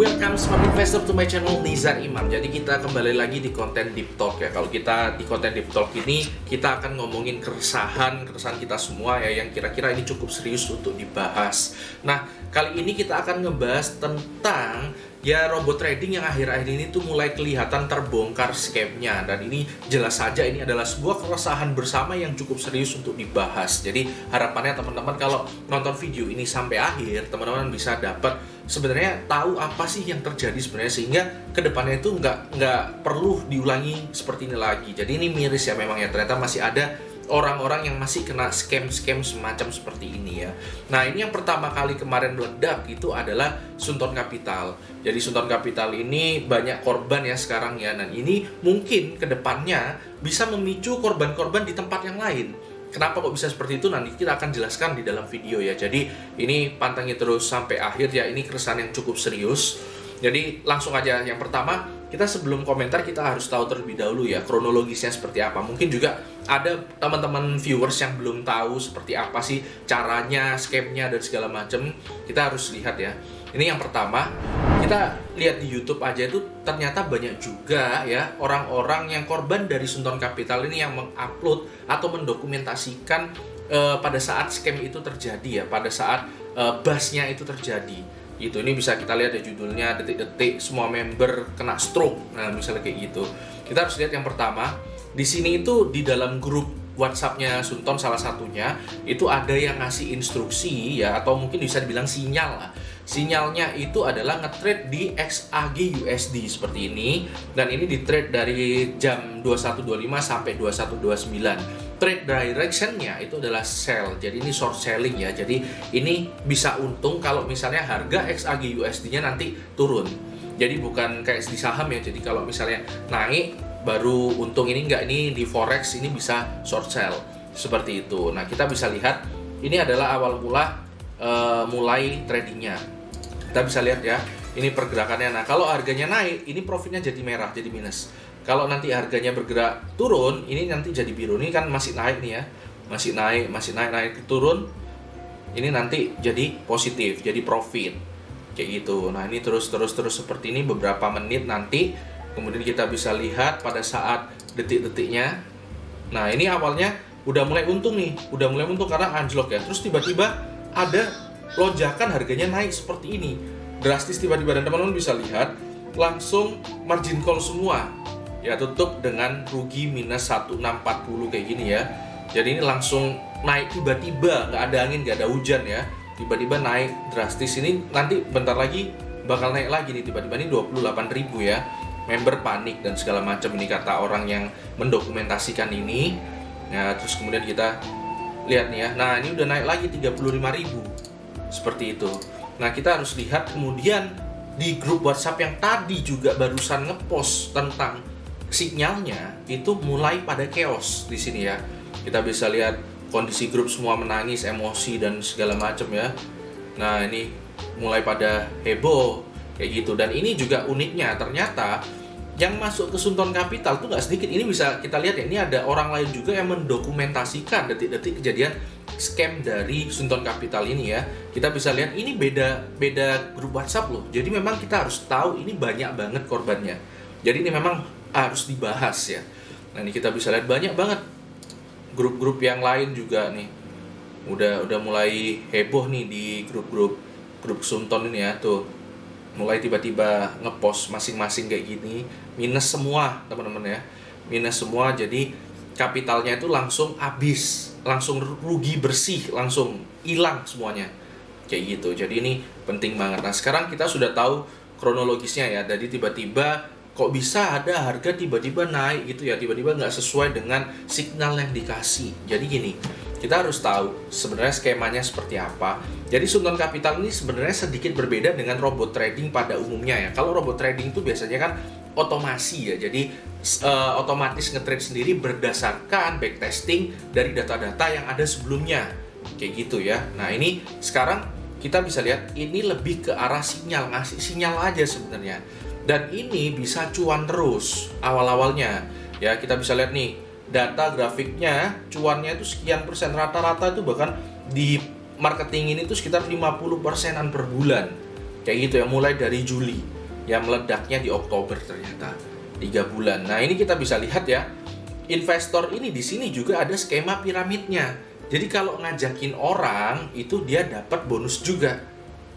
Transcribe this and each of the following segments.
Welcome smart investor to my channel Nizar Imam. Jadi kita kembali lagi di konten Deep Talk ya. Kalau kita di konten Deep Talk ini kita akan ngomongin keresahan kita semua ya, yang kira-kira ini cukup serius untuk dibahas. Nah, kali ini kita akan ngebahas tentang ya robot trading yang akhir-akhir ini tuh mulai kelihatan terbongkar scamnya, dan ini jelas saja ini adalah sebuah keresahan bersama yang cukup serius untuk dibahas. Jadi harapannya teman-teman kalau nonton video ini sampai akhir, teman-teman bisa dapat sebenarnya tahu apa sih yang terjadi sebenarnya, sehingga kedepannya itu nggak perlu diulangi seperti ini lagi. Jadi ini miris ya memang ya, ternyata masih ada orang-orang yang masih kena scam-scam semacam seperti ini ya. Nah, ini yang pertama kali kemarin meledak itu adalah Sunton Capital. Jadi Sunton Capital ini banyak korban ya sekarang ya, dan ini mungkin kedepannya bisa memicu korban-korban di tempat yang lain. Kenapa kok bisa seperti itu? Nanti kita akan jelaskan di dalam video ya. Jadi ini pantengin terus sampai akhir ya, ini keresahan yang cukup serius. Jadi langsung aja, yang pertama kita sebelum komentar kita harus tahu terlebih dahulu ya kronologisnya seperti apa. Mungkin juga ada teman-teman viewers yang belum tahu seperti apa sih caranya, scamnya dan segala macam. Kita harus lihat ya. Ini yang pertama, kita lihat di YouTube aja itu ternyata banyak juga ya orang-orang yang korban dari Sunton Capital ini yang mengupload atau mendokumentasikan pada saat scam itu terjadi ya, pada saat busnya itu terjadi. Itu ini bisa kita lihat ya judulnya, detik-detik semua member kena stroke. Nah, misalnya kayak gitu. Kita harus lihat yang pertama. Di sini itu di dalam grup WhatsApp-nya Sunton salah satunya itu ada yang ngasih instruksi ya, atau mungkin bisa dibilang sinyal lah. Sinyalnya itu adalah nge-trade di XAG USD seperti ini, dan ini di-trade dari jam 21.25 sampai 21.29. Trade direction-nya itu adalah sell, jadi ini short selling ya. Jadi ini bisa untung kalau misalnya harga XAG USD-nya nanti turun. Jadi bukan kayak di saham ya, jadi kalau misalnya naik baru untung, ini enggak, ini di forex ini bisa short sell seperti itu. Nah, kita bisa lihat ini adalah awal mula mulai tradingnya. Kita bisa lihat ya, ini pergerakannya. Nah, kalau harganya naik, ini profitnya jadi merah, jadi minus. Kalau nanti harganya bergerak turun, ini nanti jadi biru. Ini kan masih naik nih ya, masih naik turun. Ini nanti jadi positif, jadi profit kayak gitu. Nah, ini terus seperti ini beberapa menit nanti. Kemudian kita bisa lihat pada saat detik-detiknya. Nah, ini awalnya udah mulai untung nih, udah mulai untung karena anjlok ya. Terus tiba-tiba ada lonjakan harganya naik seperti ini, drastis tiba-tiba, dan teman-teman bisa lihat langsung margin call semua ya, tutup dengan rugi minus 1640 kayak gini ya. Jadi ini langsung naik tiba-tiba, nggak ada angin, nggak ada hujan ya, tiba-tiba naik drastis. Ini nanti bentar lagi bakal naik lagi nih, tiba-tiba ini 28.000 ya. Member panik dan segala macam, ini kata orang yang mendokumentasikan ini ya. Terus kemudian kita lihat nih ya, nah ini udah naik lagi 35.000 seperti itu. Nah, kita harus lihat kemudian di grup WhatsApp yang tadi juga barusan ngepost tentang sinyalnya itu mulai pada chaos di sini ya. Kita bisa lihat kondisi grup semua menangis, emosi dan segala macam ya. Nah, ini mulai pada heboh kayak gitu. Dan ini juga uniknya, ternyata yang masuk ke Sunton Capital tuh nggak sedikit. Ini bisa kita lihat ya, ini ada orang lain juga yang mendokumentasikan detik-detik kejadian scam dari Sunton Capital ini ya. Kita bisa lihat ini beda grup WhatsApp loh. Jadi memang kita harus tahu ini banyak banget korbannya. Jadi ini memang harus dibahas ya. Nah, ini kita bisa lihat banyak banget grup-grup yang lain juga nih. Udah mulai heboh nih di grup Sunton ini ya tuh. Mulai tiba-tiba ngepost masing-masing kayak gini, minus semua teman-teman ya, minus semua. Jadi kapitalnya itu langsung habis, langsung rugi bersih, langsung hilang semuanya kayak gitu. Jadi ini penting banget. Nah, sekarang kita sudah tahu kronologisnya ya. Jadi tiba-tiba kok bisa ada harga tiba-tiba naik gitu ya, tiba-tiba nggak sesuai dengan signal yang dikasih. Jadi gini, kita harus tahu sebenarnya skemanya seperti apa. Jadi Sunton Capital ini sebenarnya sedikit berbeda dengan robot trading pada umumnya ya. Kalau robot trading itu biasanya kan otomasi ya, jadi otomatis nge-trade sendiri berdasarkan backtesting dari data-data yang ada sebelumnya kayak gitu ya. Nah, ini sekarang kita bisa lihat ini lebih ke arah sinyal, ngasih sinyal aja sebenarnya. Dan ini bisa cuan terus awal-awalnya ya. Kita bisa lihat nih data grafiknya, cuannya itu sekian persen, rata-rata itu bahkan di marketing ini tuh sekitar 50%-an per bulan Kayak gitu ya, mulai dari Juli, ya meledaknya di Oktober ternyata 3 bulan. Nah ini kita bisa lihat ya, investor ini di sini juga ada skema piramidnya. Jadi kalau ngajakin orang itu dia dapat bonus juga.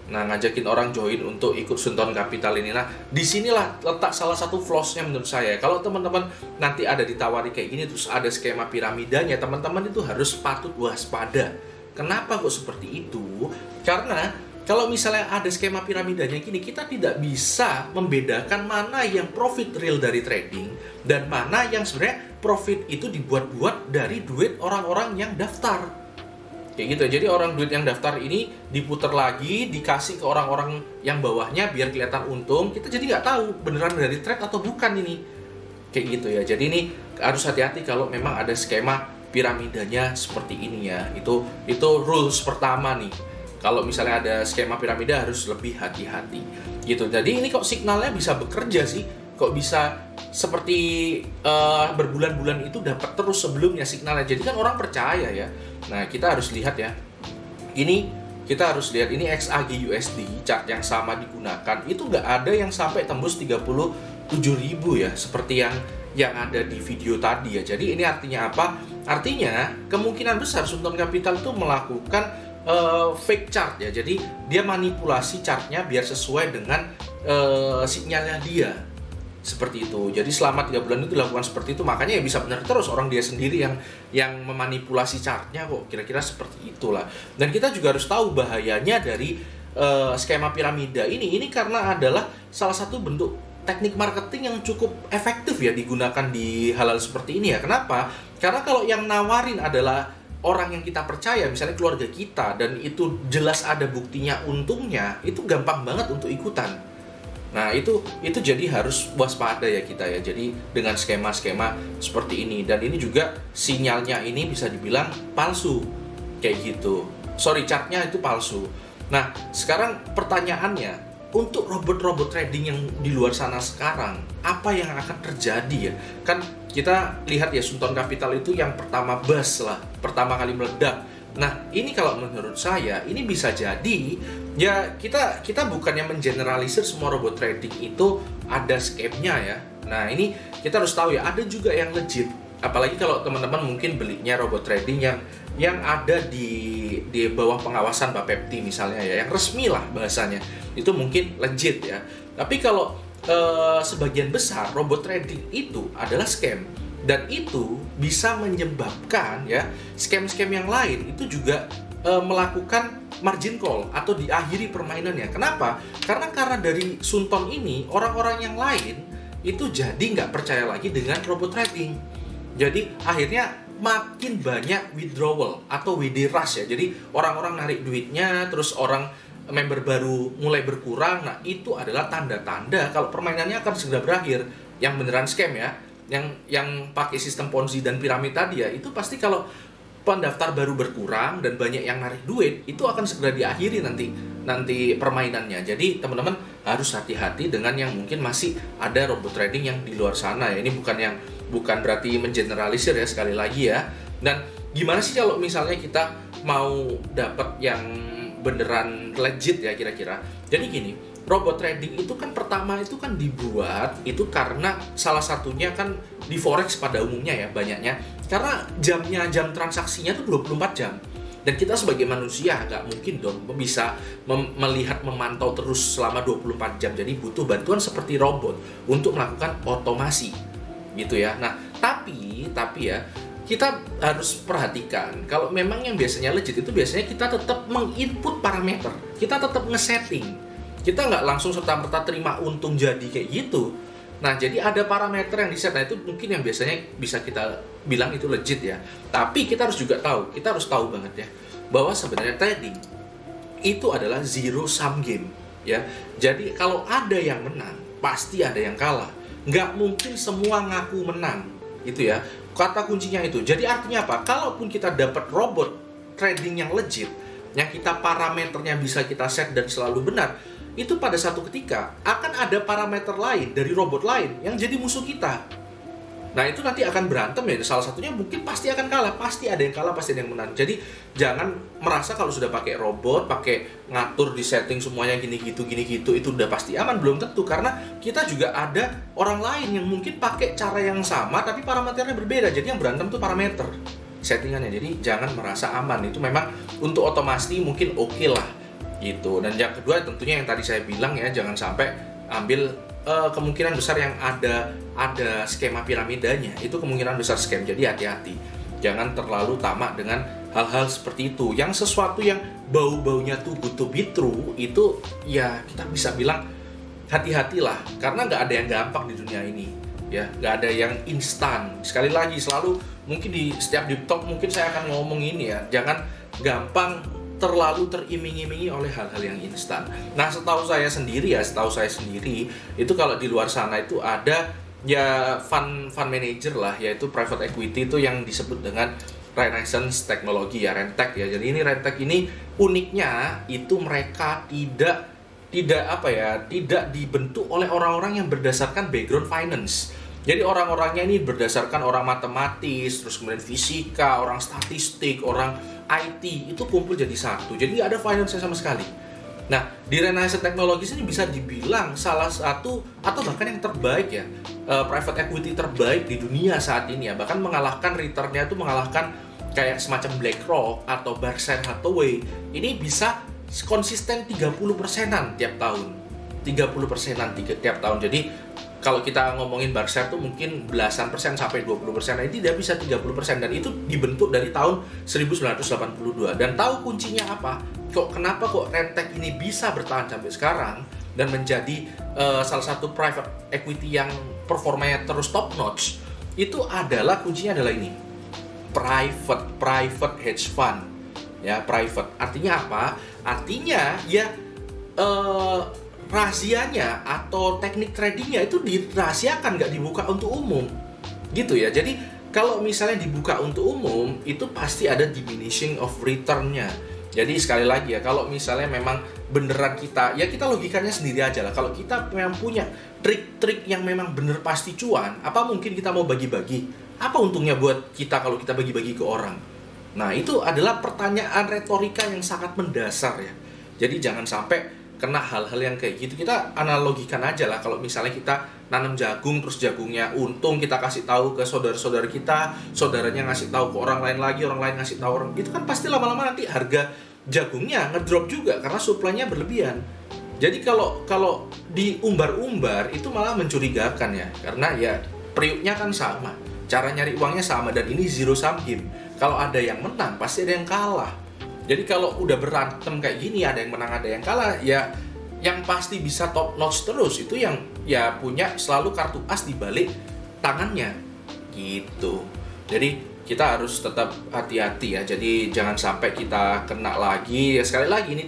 Nah, ngajakin orang join untuk ikut Sunton Capital ini. Nah, disinilah letak salah satu flosnya menurut saya. Kalau teman-teman nanti ada ditawari kayak gini, terus ada skema piramidanya, teman-teman itu harus patut waspada. Kenapa kok seperti itu? Karena kalau misalnya ada skema piramidanya gini, kita tidak bisa membedakan mana yang profit real dari trading dan mana yang sebenarnya profit itu dibuat-buat dari duit orang-orang yang daftar. Kayak gitu. Jadi orang duit yang daftar ini diputar lagi, dikasih ke orang-orang yang bawahnya biar kelihatan untung. Kita jadi nggak tahu beneran dari trade atau bukan ini. Kayak gitu ya. Jadi ini harus hati-hati kalau memang ada skema piramidanya seperti ini ya. Itu rules pertama nih. Kalau misalnya ada skema piramida harus lebih hati-hati. Gitu. Jadi ini kok signalnya bisa bekerja sih? Kok bisa seperti berbulan-bulan itu dapat terus sebelumnya signalnya. Jadi kan orang percaya ya. Nah, kita harus lihat ya. Ini kita harus lihat ini XAG USD chart yang sama digunakan. Itu nggak ada yang sampai tembus 37.000 ya, seperti yang ada di video tadi ya. Jadi ini artinya apa? Artinya kemungkinan besar Sunton Capital itu melakukan fake chart ya. Jadi dia manipulasi chartnya biar sesuai dengan sinyalnya dia. Seperti itu. Jadi selama 3 bulan itu dilakukan seperti itu, makanya ya bisa benar terus orang dia sendiri yang memanipulasi chartnya kok. Kira-kira seperti itulah. Dan kita juga harus tahu bahayanya dari skema piramida ini karena adalah salah satu bentuk teknik marketing yang cukup efektif ya digunakan di hal-hal seperti ini ya. Kenapa? Karena kalau yang nawarin adalah orang yang kita percaya, misalnya keluarga kita, dan itu jelas ada buktinya untungnya, itu gampang banget untuk ikutan. Nah, itu jadi harus waspada ya kita ya. Jadi dengan skema-skema seperti ini, dan ini juga sinyalnya ini bisa dibilang palsu. Kayak gitu. Sorry, chartnya itu palsu. Nah, sekarang pertanyaannya, untuk robot-robot trading yang di luar sana sekarang, apa yang akan terjadi ya? Kan kita lihat ya, Sunton Capital itu yang pertama buzz lah, pertama kali meledak. Nah, ini kalau menurut saya, ini bisa jadi ya kita bukannya mengeneralisir semua robot trading itu ada scam-nya ya. Nah, ini kita harus tahu ya, ada juga yang legit. Apalagi kalau teman-teman mungkin belinya robot trading yang ada di bawah pengawasan Bapepti misalnya ya, yang resmi lah bahasanya. Itu mungkin legit ya. Tapi kalau sebagian besar robot trading itu adalah scam. Dan itu bisa menyebabkan ya scam-scam yang lain itu juga melakukan margin call atau diakhiri permainannya. Kenapa? Karena dari Sunton ini orang-orang yang lain itu jadi nggak percaya lagi dengan robot trading. Jadi akhirnya makin banyak withdrawal atau WD rush ya. Jadi orang-orang narik duitnya, terus orang member baru mulai berkurang. Nah, itu adalah tanda-tanda kalau permainannya akan segera berakhir. Yang beneran scam ya, yang pakai sistem Ponzi dan piramid tadi ya, itu pasti kalau pendaftar baru berkurang dan banyak yang narik duit, itu akan segera diakhiri nanti permainannya. Jadi teman-teman harus hati-hati dengan yang mungkin masih ada robot trading yang di luar sana ya. Ini bukan berarti mengeneralisir ya, sekali lagi ya. Dan gimana sih kalau misalnya kita mau dapat yang beneran legit ya kira-kira? Jadi gini, robot trading itu kan pertama itu kan dibuat itu karena salah satunya kan di forex pada umumnya ya, banyaknya karena jam transaksinya tuh 24 jam. Dan kita sebagai manusia nggak mungkin dong bisa melihat, memantau terus selama 24 jam. Jadi butuh bantuan seperti robot untuk melakukan otomasi gitu ya. Nah, tapi ya kita harus perhatikan kalau memang yang biasanya legit itu biasanya kita tetap menginput parameter, kita tetap ngesetting. Kita nggak langsung serta-merta terima untung jadi kayak gitu. Nah, jadi ada parameter yang di-set. Nah, itu mungkin yang biasanya bisa kita bilang itu legit ya. Tapi kita harus juga tahu, kita harus tahu banget ya, bahwa sebenarnya trading itu adalah zero sum game ya. Jadi kalau ada yang menang, pasti ada yang kalah. Nggak mungkin semua ngaku menang, gitu ya. Kata kuncinya itu. Jadi artinya apa? Kalaupun kita dapat robot trading yang legit, yang kita parameternya bisa kita set dan selalu benar, itu pada satu ketika akan ada parameter lain dari robot lain yang jadi musuh kita. Nah itu nanti akan berantem ya, salah satunya mungkin pasti akan kalah, pasti ada yang kalah, pasti ada yang menang. Jadi jangan merasa kalau sudah pakai robot, pakai ngatur di setting semuanya gini gitu itu udah pasti aman. Belum tentu, karena kita juga ada orang lain yang mungkin pakai cara yang sama tapi parameternya berbeda. Jadi yang berantem tuh parameter settingannya. Jadi jangan merasa aman, itu memang untuk otomasi mungkin oke lah gitu. Dan yang kedua tentunya yang tadi saya bilang ya, jangan sampai ambil kemungkinan besar yang ada skema piramidanya, itu kemungkinan besar scam. Jadi hati-hati, jangan terlalu tamak dengan hal-hal seperti itu. Yang sesuatu yang bau-baunya too good to be true, itu ya kita bisa bilang hati-hatilah, karena nggak ada yang gampang di dunia ini ya, nggak ada yang instan. Sekali lagi, selalu mungkin di setiap deep talk mungkin saya akan ngomong ini ya, jangan gampang terlalu teriming-imingi oleh hal-hal yang instan. Nah, setahu saya sendiri itu kalau di luar sana itu ada ya fund manager lah, yaitu private equity itu yang disebut dengan Renaissance Technology ya, Rentech ya. Jadi ini Rentech ini uniknya itu mereka tidak dibentuk oleh orang-orang yang berdasarkan background finance. Jadi orang-orangnya ini berdasarkan orang matematis, terus kemudian fisika, orang statistik, orang IT, itu kumpul jadi satu. Jadi nggak ada finance sama sekali. Nah, di Renaissance Technologies ini bisa dibilang salah satu atau bahkan yang terbaik ya, private equity terbaik di dunia saat ini ya. Bahkan mengalahkan returnnya itu mengalahkan kayak semacam BlackRock atau Berkshire Hathaway. Ini bisa konsisten 30%-an tiap tahun. 30%-an tiap tahun. Jadi kalau kita ngomongin Berkshire tuh mungkin belasan persen sampai 20%, nah ini dia bisa 30%, dan itu dibentuk dari tahun 1982. Dan tahu kuncinya apa? Kenapa Rentech ini bisa bertahan sampai sekarang dan menjadi salah satu private equity yang performanya terus top notch? Itu adalah kuncinya adalah ini. Private hedge fund. Ya, private. Artinya apa? Artinya ya rahasianya atau teknik tradingnya itu dirahasiakan, nggak dibuka untuk umum gitu ya. Jadi kalau misalnya dibuka untuk umum, itu pasti ada diminishing of return-nya. Jadi sekali lagi ya, kalau misalnya memang beneran kita logikanya sendiri aja lah. Kalau kita memang punya trik-trik yang memang bener pasti cuan, apa mungkin kita mau bagi-bagi? Apa untungnya buat kita kalau kita bagi-bagi ke orang? Nah, itu adalah pertanyaan retorika yang sangat mendasar ya. Jadi jangan sampai kena hal-hal yang kayak gitu. Kita analogikan aja lah, kalau misalnya kita nanam jagung, terus jagungnya untung, kita kasih tahu ke saudara-saudara kita, saudaranya ngasih tahu ke orang lain lagi, orang lain ngasih tahu orang, itu kan pasti lama-lama nanti harga jagungnya ngedrop juga karena suplainya berlebihan. Jadi kalau diumbar-umbar itu malah mencurigakan ya, karena ya periuknya kan sama, cara nyari uangnya sama, dan ini zero sum game. Kalau ada yang menang pasti ada yang kalah. Jadi kalau udah berantem kayak gini, ada yang menang ada yang kalah, ya yang pasti bisa top notch terus itu yang ya punya selalu kartu as di balik tangannya gitu. Jadi kita harus tetap hati-hati ya. Jadi jangan sampai kita kena lagi. Ya sekali lagi, ini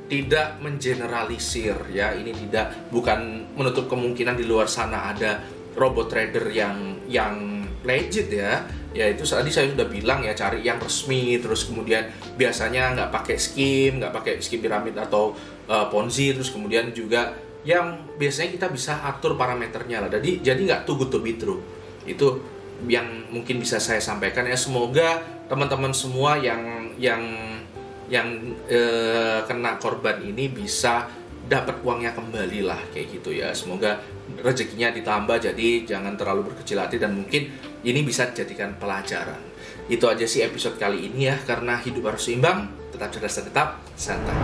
tidak mengeneralisir ya. Ini bukan menutup kemungkinan di luar sana ada robot trader yang legit ya. Ya itu tadi saya sudah bilang ya, cari yang resmi, terus kemudian biasanya nggak pakai scheme piramid atau ponzi, terus kemudian juga yang biasanya kita bisa atur parameternya lah. Jadi nggak too good to be true. Itu yang mungkin bisa saya sampaikan ya. Semoga teman-teman semua yang kena korban ini bisa dapat uangnya kembali lah kayak gitu ya. Semoga rezekinya ditambah, jadi jangan terlalu berkecil hati, dan mungkin ini bisa dijadikan pelajaran. Itu aja sih episode kali ini ya, karena hidup harus seimbang, tetap cerdas dan tetap santai.